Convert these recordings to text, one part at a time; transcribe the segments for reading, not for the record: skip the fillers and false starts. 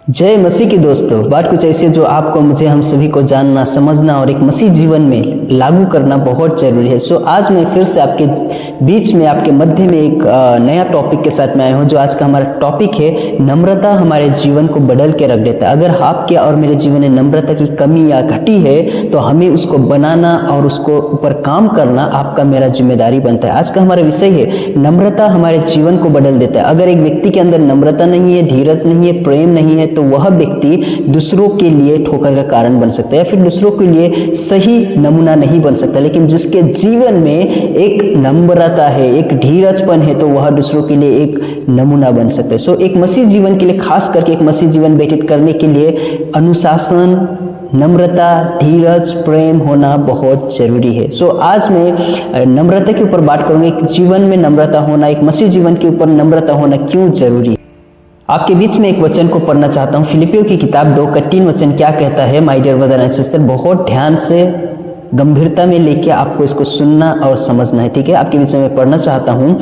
जय मसीह की दोस्तों। बात कुछ ऐसी है जो आपको मुझे हम सभी को जानना समझना और एक मसीह जीवन में लागू करना बहुत जरूरी है। सो आज मैं फिर से आपके बीच में आपके मध्य में एक नया टॉपिक के साथ में आया हूँ। जो आज का हमारा टॉपिक है, नम्रता हमारे जीवन को बदल के रख देता है। अगर आपके और मेरे जीवन में नम्रता की कमी या घटी है तो हमें उसको बनाना और उसको ऊपर काम करना आपका मेरा जिम्मेदारी बनता है। आज का हमारा विषय है, नम्रता हमारे जीवन को बदल देता है। अगर एक व्यक्ति के अंदर नम्रता नहीं है, धीरज नहीं है, प्रेम नहीं है, तो वह व्यक्ति दूसरों के लिए ठोकर का कारण बन सकता है या फिर दूसरों के लिए सही नमूना नहीं बन सकता। लेकिन जिसके जीवन में एक नम्रता है, एक धीरजपन है, तो वह दूसरों के लिए एक नमूना बन सकता है। सो एक मसीह जीवन के लिए, खास करके एक मसीह जीवन व्यतीत करने के लिए अनुशासन, नम्रता, धीरज, प्रेम होना बहुत जरूरी है। सो आज मैं नम्रता के ऊपर बात करूंगा। एक जीवन में नम्रता होना, एक मसीह जीवन के ऊपर नम्रता होना क्यों जरूरी है। आपके बीच में एक वचन को पढ़ना चाहता हूँ। फिलिपियों की किताब 2:3 वचन क्या कहता है। My dear brother and sister, बहुत ध्यान से गंभीरता में लेके आपको इसको सुनना और समझना है, ठीक है। आपके बीच में मैं पढ़ना चाहता हूँ।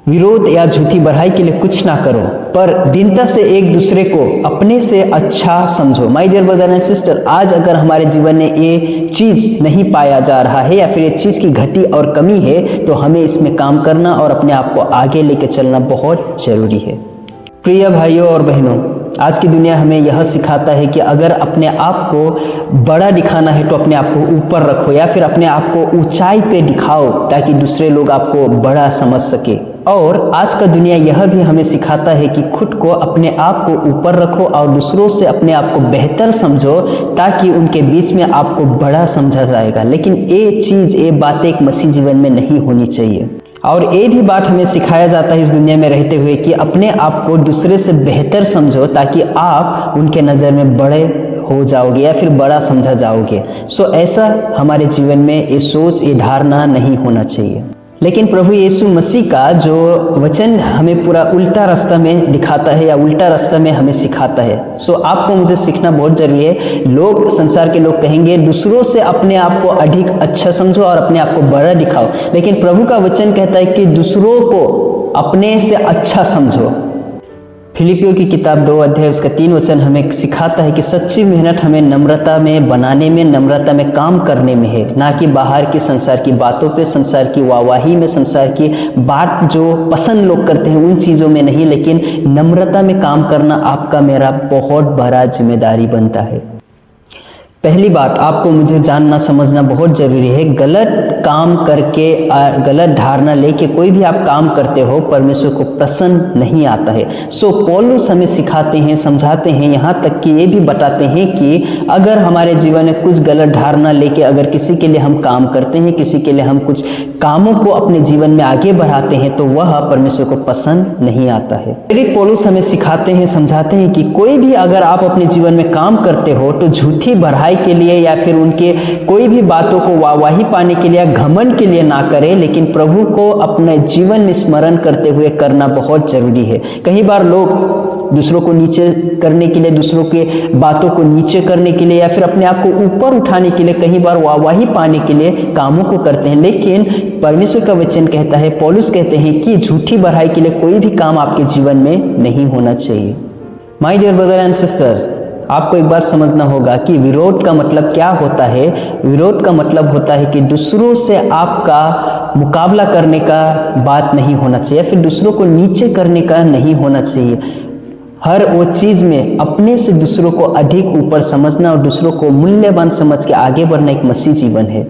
विरोध या झूठी बढ़ाई के लिए कुछ ना करो, पर दीनता से एक दूसरे को अपने से अच्छा समझो। My dear brother and sister, आज अगर हमारे जीवन में ये चीज नहीं पाया जा रहा है या फिर ये चीज की घटी और कमी है, तो हमें इसमें काम करना और अपने आप को आगे लेके चलना बहुत जरूरी है। प्रिय भाइयों और बहनों, आज की दुनिया हमें यह सिखाता है कि अगर अपने आप को बड़ा दिखाना है तो अपने आप को ऊपर रखो या फिर अपने आप को ऊंचाई पे दिखाओ ताकि दूसरे लोग आपको बड़ा समझ सके। और आज का दुनिया यह भी हमें सिखाता है कि खुद को, अपने आप को ऊपर रखो और दूसरों से अपने आप को बेहतर समझो ताकि उनके बीच में आपको बड़ा समझा जाएगा। लेकिन ये चीज़, ये बातें एक मसीह जीवन में नहीं होनी चाहिए। और ये भी बात हमें सिखाया जाता है इस दुनिया में रहते हुए कि अपने आप को दूसरे से बेहतर समझो ताकि आप उनके नज़र में बड़े हो जाओगे या फिर बड़ा समझा जाओगे। सो ऐसा हमारे जीवन में ये सोच, ये धारणा नहीं होना चाहिए। लेकिन प्रभु यीशु मसीह का जो वचन हमें पूरा उल्टा रास्ता में दिखाता है या उल्टा रास्ता में हमें सिखाता है। सो आपको मुझे सीखना बहुत जरूरी है। लोग, संसार के लोग कहेंगे दूसरों से अपने आप को अधिक अच्छा समझो और अपने आप को बड़ा दिखाओ, लेकिन प्रभु का वचन कहता है कि दूसरों को अपने से अच्छा समझो। फिलिपियों की किताब 2 उसका 3 वचन हमें सिखाता है कि सच्ची मेहनत हमें नम्रता में बनाने में, नम्रता में काम करने में है, ना कि बाहर की संसार की बातों पे, संसार की वाहवाही में, संसार की बात जो पसंद लोग करते हैं उन चीज़ों में नहीं, लेकिन नम्रता में काम करना आपका मेरा बहुत बड़ा जिम्मेदारी बनता है। पहली बात, आपको मुझे जानना समझना बहुत जरूरी है। गलत काम करके, गलत धारणा लेके कोई भी आप काम करते हो, परमेश्वर को पसंद नहीं आता है। सो पौलुस हमें सिखाते हैं, समझाते हैं, यहाँ तक कि ये भी बताते हैं कि अगर हमारे जीवन में कुछ गलत धारणा लेके अगर किसी के लिए हम काम करते हैं, किसी के लिए हम कुछ कामों को अपने जीवन में आगे बढ़ाते हैं, तो वह परमेश्वर को पसंद नहीं आता है। फिर पौलुस हमें सिखाते हैं, समझाते हैं कि कोई भी अगर आप अपने जीवन में काम करते हो तो झूठी बढ़ाई के लिए या फिर उनके कोई भी बातों को वाहवाही पाने के लिए, घमंड के लिए ना करें, लेकिन प्रभु को अपने जीवन में स्मरण करते हुए करना बहुत जरूरी है। कई बार लोग दूसरों को नीचे करने के लिए, दूसरों के बातों को नीचे करने के लिए या फिर अपने आप को ऊपर उठाने के लिए, कई बार वाहवाही पाने के लिए कामों को करते हैं। लेकिन परमेश्वर का वचन कहता है, पौलुस कहते हैं कि झूठी बढ़ाई के लिए कोई भी काम आपके जीवन में नहीं होना चाहिए। My dear brother and sisters, आपको एक बार समझना होगा कि विरोध का मतलब क्या होता है। विरोध का मतलब होता है कि दूसरों से आपका मुकाबला करने का बात नहीं होना चाहिए, फिर दूसरों को नीचे करने का नहीं होना चाहिए। हर वो चीज़ में अपने से दूसरों को अधिक ऊपर समझना और दूसरों को मूल्यवान समझ के आगे बढ़ना एक मसीह जीवन है।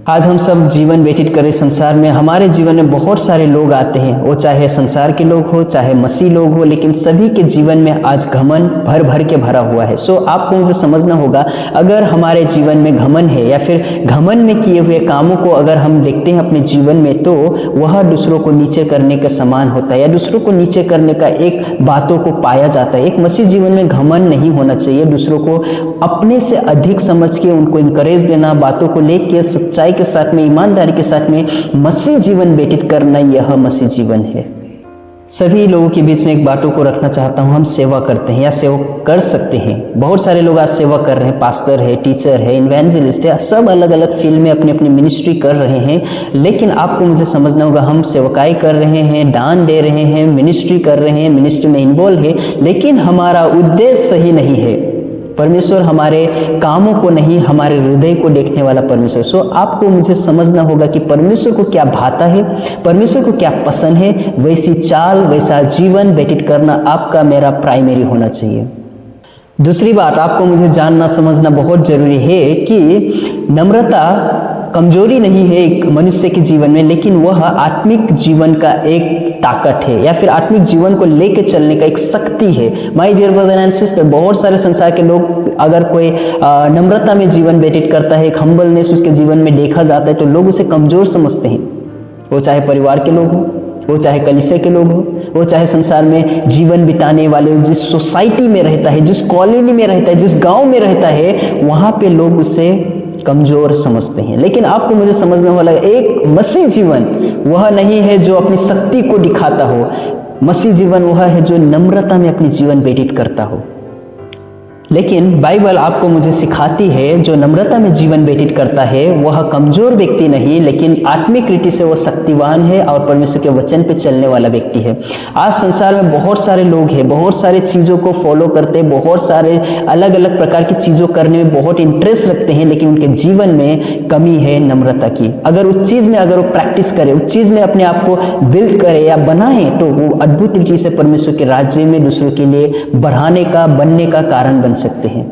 आज हम सब जीवन व्यतीत करें संसार में, हमारे जीवन में बहुत सारे लोग आते हैं, वो चाहे संसार के लोग हो, चाहे मसीह लोग हो, लेकिन सभी के जीवन में आज घमंड भर भर के भरा हुआ है। सो आपको मुझे समझना होगा, अगर हमारे जीवन में घमंड है या फिर घमंड में किए हुए कामों को अगर हम देखते हैं अपने जीवन में, तो वह दूसरों को नीचे करने के समान होता है या दूसरों को नीचे करने का एक बातों को पाया जाता है। एक मसीह जीवन में घमंड नहीं होना चाहिए। दूसरों को अपने से अधिक समझ के उनको इनकरेज देना, बातों को लेके सच्चाई के साथ में, ईमानदारी के साथ में मसीह जीवन व्यतीत करना, यह मसीह जीवन है। सभी लोगों के बीच में एक बातों को रखना चाहता हूँ, हम सेवा करते हैं या सेवा कर सकते हैं। बहुत सारे लोग आज सेवा कर रहे हैं, पास्टर है, टीचर है, इवेंजलिस्ट है, सब अलग अलग फील्ड में अपनी अपनी मिनिस्ट्री कर रहे हैं। लेकिन आपको मुझे समझना होगा, हम सेवकाई कर रहे हैं, दान दे रहे हैं, मिनिस्ट्री कर रहे हैं, मिनिस्ट्री में इन्वॉल्व है, लेकिन हमारा उद्देश्य सही नहीं है। परमेश्वर हमारे कामों को नहीं, हमारे हृदय को देखने वाला परमेश्वर। सो आपको मुझे समझना होगा कि परमेश्वर को क्या भाता है, परमेश्वर को क्या पसंद है, वैसी चाल, वैसा जीवन व्यतीत करना आपका मेरा प्राइमरी होना चाहिए। दूसरी बात, आपको मुझे जानना समझना बहुत जरूरी है कि नम्रता कमजोरी नहीं है एक मनुष्य के जीवन में, लेकिन वह आत्मिक जीवन का एक ताकत है या फिर आत्मिक जीवन को लेकर चलने का एक शक्ति है। My dear brother and sister, बहुत सारे संसार के लोग, अगर कोई नम्रता में जीवन व्यतीत करता है, एक हम्बलनेस उसके जीवन में देखा जाता है, तो लोग उसे कमजोर समझते हैं। वो चाहे परिवार के लोग हो, वो चाहे कलीसिया के लोग हो, वो चाहे संसार में जीवन बिताने वाले, जिस सोसाइटी में रहता है, जिस कॉलोनी में रहता है, जिस गांव में रहता है, वहां पे लोग उसे कमजोर समझते हैं। लेकिन आपको मुझे समझना होगा, एक मसीह जीवन वह नहीं है जो अपनी शक्ति को दिखाता हो। मसीह जीवन वह है जो नम्रता में अपनी जीवन व्यतीत करता हो। लेकिन बाइबल आपको मुझे सिखाती है, जो नम्रता में जीवन व्यतीत करता है वह कमजोर व्यक्ति नहीं, लेकिन आत्मिक रीति से वह शक्तिवान है और परमेश्वर के वचन पे चलने वाला व्यक्ति है। आज संसार में बहुत सारे लोग हैं, बहुत सारे चीज़ों को फॉलो करते हैं, बहुत सारे अलग अलग प्रकार की चीज़ों करने में बहुत इंटरेस्ट रखते हैं, लेकिन उनके जीवन में कमी है नम्रता की। अगर उस चीज़ में अगर वो प्रैक्टिस करे, उस चीज़ में अपने आप को बिल्ड करे या बनाए, तो वो अद्भुत रीति से परमेश्वर के राज्य में दूसरों के लिए बढ़ाने का, बनने का कारण बन सकते हैं।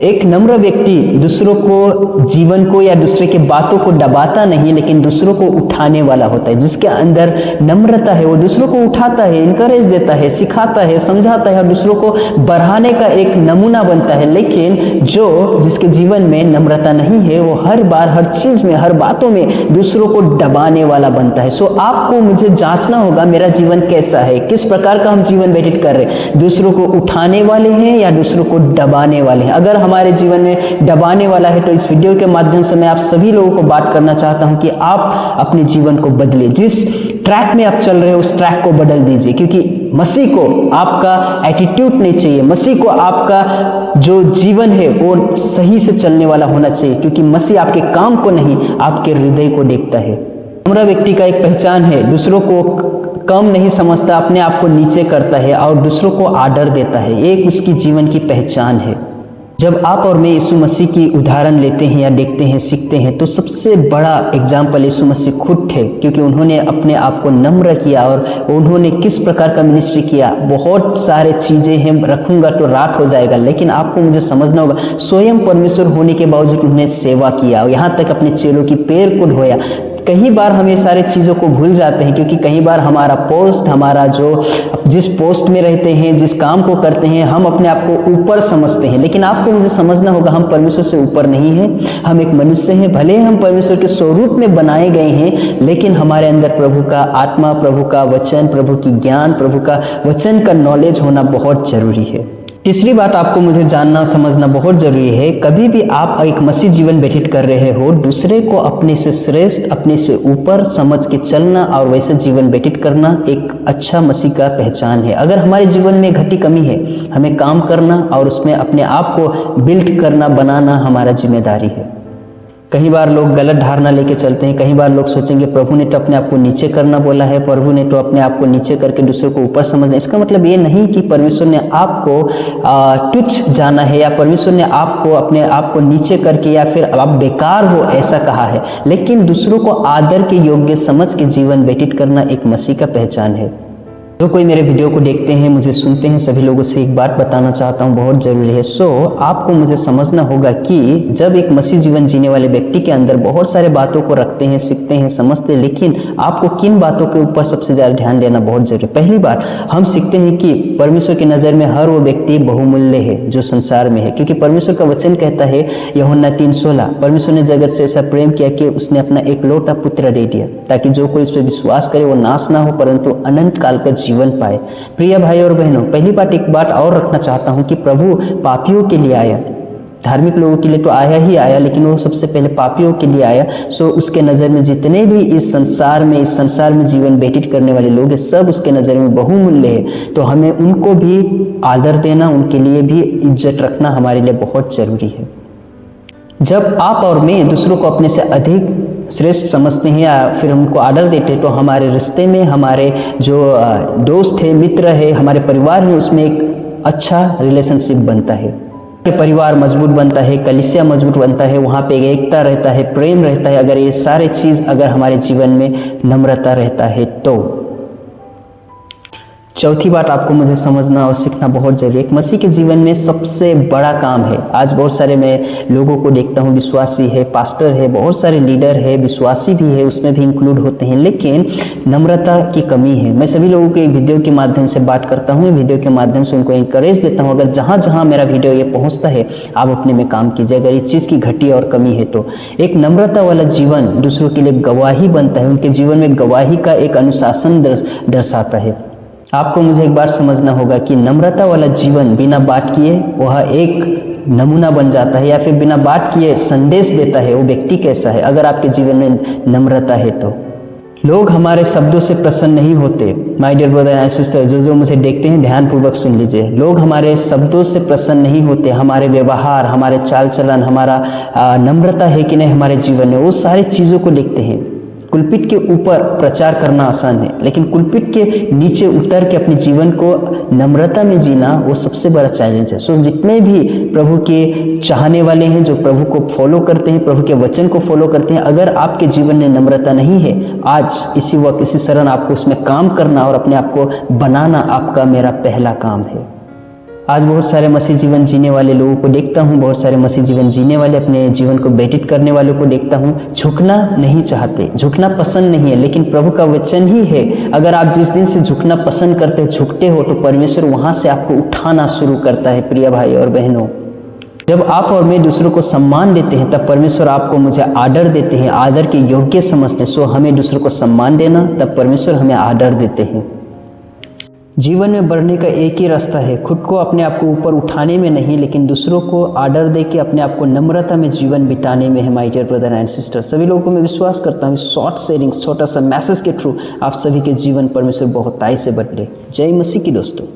एक नम्र व्यक्ति दूसरों को, जीवन को या दूसरे के बातों को दबाता नहीं, लेकिन दूसरों को उठाने वाला होता है। जिसके अंदर नम्रता है वो दूसरों को उठाता है, इनकरेज देता है, सिखाता है, समझाता है और दूसरों को बढ़ाने का एक नमूना बनता है। लेकिन जिसके जीवन में नम्रता नहीं है, वो हर बार, हर चीज में, हर बातों में दूसरों को दबाने वाला बनता है। सो आपको मुझे जांचना होगा, मेरा जीवन कैसा है, किस प्रकार का हम जीवन व्यतीत कर रहे हैं। दूसरों को उठाने वाले हैं या दूसरों को दबाने वाले हैं। अगर हमारे जीवन में दबाने वाला है, तो इस वीडियो के माध्यम से मैं आप सभी लोगों को बात करना चाहता हूं कि आप अपने जीवन को बदलिए। जिस ट्रैक में आप चल रहे हो उस ट्रैक को बदल दीजिए, क्योंकि मसीह को आपका एटीट्यूड नहीं चाहिए। मसीह को आपका जो जीवन है वो सही से चलने वाला होना चाहिए, क्योंकि मसीह आपके काम को नहीं, आपके हृदय को देखता है। नम्र व्यक्ति का एक पहचान है, दूसरों को कम नहीं समझता, अपने आप को नीचे करता है और दूसरों को आदर देता है। एक उसकी जीवन की पहचान है। जब आप और मैं यीशु मसीह की उदाहरण लेते हैं या देखते हैं, सीखते हैं, तो सबसे बड़ा एग्जाम्पल यीशु मसीह खुद थे, क्योंकि उन्होंने अपने आप को नम्र किया और उन्होंने किस प्रकार का मिनिस्ट्री किया। बहुत सारे चीज़ें हैं, रखूंगा तो रात हो जाएगा, लेकिन आपको मुझे समझना होगा, स्वयं परमेश्वर होने के बावजूद उन्होंने सेवा किया, यहाँ तक अपने चेलों की पैर को धोया। कई बार हम ये सारे चीज़ों को भूल जाते हैं, क्योंकि कई बार हमारा पोस्ट, हमारा जिस पोस्ट में रहते हैं, जिस काम को करते हैं, हम अपने आप को ऊपर समझते हैं। लेकिन आपको मुझे समझना होगा, हम परमेश्वर से ऊपर नहीं हैं। हम एक मनुष्य हैं, भले हम परमेश्वर के स्वरूप में बनाए गए हैं, लेकिन हमारे अंदर प्रभु का आत्मा, प्रभु का वचन, प्रभु की ज्ञान, प्रभु का वचन का नॉलेज होना बहुत जरूरी है। तीसरी बात, आपको मुझे जानना समझना बहुत जरूरी है, कभी भी आप एक मसीह जीवन व्यतीत कर रहे हो, दूसरे को अपने से श्रेष्ठ, अपने से ऊपर समझ के चलना और वैसे जीवन व्यतीत करना एक अच्छा मसीह का पहचान है। अगर हमारे जीवन में घटी कमी है, हमें काम करना और उसमें अपने आप को बिल्ड करना, बनाना हमारा जिम्मेदारी है। कई बार लोग गलत धारणा लेके चलते हैं। कई बार लोग सोचेंगे प्रभु ने तो अपने आप को नीचे करना बोला है, प्रभु ने तो अपने आप को नीचे करके दूसरों को ऊपर समझना। इसका मतलब ये नहीं कि परमेश्वर ने आपको तुच्छ जाना है या परमेश्वर ने आपको अपने आप को नीचे करके या फिर आप बेकार हो ऐसा कहा है, लेकिन दूसरों को आदर के योग्य समझ के जीवन व्यतीत करना एक मसीह का पहचान है। जो कोई मेरे वीडियो को देखते हैं, मुझे सुनते हैं, सभी लोगों से एक बात बताना चाहता हूँ, बहुत जरूरी है। आपको मुझे समझना होगा कि जब एक मसीह जीवन जीने वाले व्यक्ति के अंदर बहुत सारे बातों को रखते हैं, सीखते हैं, समझते हैं, लेकिन आपको किन बातों के ऊपर सबसे ज्यादा ध्यान देना बहुत जरूरी है। पहली बात, हम सीखते हैं कि परमेश्वर की नजर में हर वो व्यक्ति बहुमूल्य है जो संसार में है, क्योंकि परमेश्वर का वचन कहता है यूहन्ना 3:16, परमेश्वर ने जगत से ऐसा प्रेम किया कि उसने अपना एकलौता पुत्र दे दिया, ताकि जो कोई इस पर विश्वास करे वो नाश ना हो परंतु अनंत काल का जीवन पाए। प्रिय भाई और बहनों, पहली बात, एक बात और रखना चाहता हूं कि प्रभु पापियों के लिए आया। धार्मिक लोगों के लिए तो आया ही आया, लेकिन वो सबसे पहले पापियों के लिए आया। सो उसके नज़र में जितने भी इस संसार में जीवन व्यतीत करने वाले लोग हैं, सब उसके नज़र में बहुमूल्य है। तो हमें उनको भी आदर देना, उनके लिए भी इज्जत रखना हमारे लिए बहुत ज़रूरी है। जब आप और मैं दूसरों को अपने से अधिक श्रेष्ठ समझते हैं या फिर उनको आदर देते हैं, तो हमारे रिश्ते में हमारे जो दोस्त है, मित्र है, हमारे परिवार में, उसमें एक अच्छा रिलेशनशिप बनता है। परिवार मजबूत बनता है, कलीसिया मजबूत बनता है, वहाँ पे एकता रहता है, प्रेम रहता है। अगर ये सारे चीज़ अगर हमारे जीवन में नम्रता रहता है तो। चौथी बात आपको मुझे समझना और सीखना बहुत जरूरी है। एक मसीह के जीवन में सबसे बड़ा काम है, आज बहुत सारे मैं लोगों को देखता हूँ, विश्वासी है, पास्टर है, बहुत सारे लीडर है, विश्वासी भी है, उसमें भी इंक्लूड होते हैं, लेकिन नम्रता की कमी है। मैं सभी लोगों के वीडियो के माध्यम से बात करता हूँ, वीडियो के माध्यम से उनको इंकरेज देता हूँ, अगर जहाँ जहाँ मेरा वीडियो ये पहुँचता है आप अपने में काम कीजिए। अगर इस चीज़ की घटी और कमी है तो एक नम्रता वाला जीवन दूसरों के लिए गवाही बनता है, उनके जीवन में गवाही का एक अनुशासन दर्शाता है। आपको मुझे एक बार समझना होगा कि नम्रता वाला जीवन बिना बात किए वह एक नमूना बन जाता है, या फिर बिना बात किए संदेश देता है वो व्यक्ति कैसा है। अगर आपके जीवन में नम्रता है तो लोग हमारे शब्दों से प्रसन्न नहीं होते। My dear brother and sister, जो मुझे देखते हैं ध्यानपूर्वक सुन लीजिए। लोग हमारे शब्दों से प्रसन्न नहीं होते, हमारे व्यवहार, हमारे चाल चलन, हमारा नम्रता है कि नहीं हमारे जीवन में, वो सारी चीज़ों को देखते हैं। कुलपिट के ऊपर प्रचार करना आसान है, लेकिन कुलपिट के नीचे उतर के अपने जीवन को नम्रता में जीना वो सबसे बड़ा चैलेंज है। सो जितने भी प्रभु के चाहने वाले हैं, जो प्रभु को फॉलो करते हैं, प्रभु के वचन को फॉलो करते हैं, अगर आपके जीवन में नम्रता नहीं है, आज इसी वक्त इसी क्षण आपको उसमें काम करना और अपने आप को बनाना आपका मेरा पहला काम है। आज बहुत सारे मसीह जीवन जीने वाले लोगों को देखता हूँ, बहुत सारे मसीह जीवन जीने वाले अपने जीवन को व्यतीत करने वालों को देखता हूँ, झुकना नहीं चाहते, झुकना पसंद नहीं है, लेकिन प्रभु का वचन ही है, अगर आप जिस दिन से झुकना पसंद करते, झुकते हो, तो परमेश्वर वहाँ से आपको उठाना शुरू करता है। प्रिय भाई और बहनों, जब आप और मैं दूसरों को सम्मान देते हैं, तब परमेश्वर आपको मुझे आदर देते हैं, आदर के योग्य समझते हैं। सो हमें दूसरों को सम्मान देना, तब परमेश्वर हमें आदर देते हैं। जीवन में बढ़ने का एक ही रास्ता है, खुद को अपने आप को ऊपर उठाने में नहीं, लेकिन दूसरों को आदर दे के अपने आप को नम्रता में जीवन बिताने में है। My dear brother and sister, सभी लोगों को मैं विश्वास करता हूँ शॉर्ट शेयरिंग, छोटा सा मैसेज के थ्रू आप सभी के जीवन परमेश्वर बहुताई से बदले। जय मसीह की दोस्तों।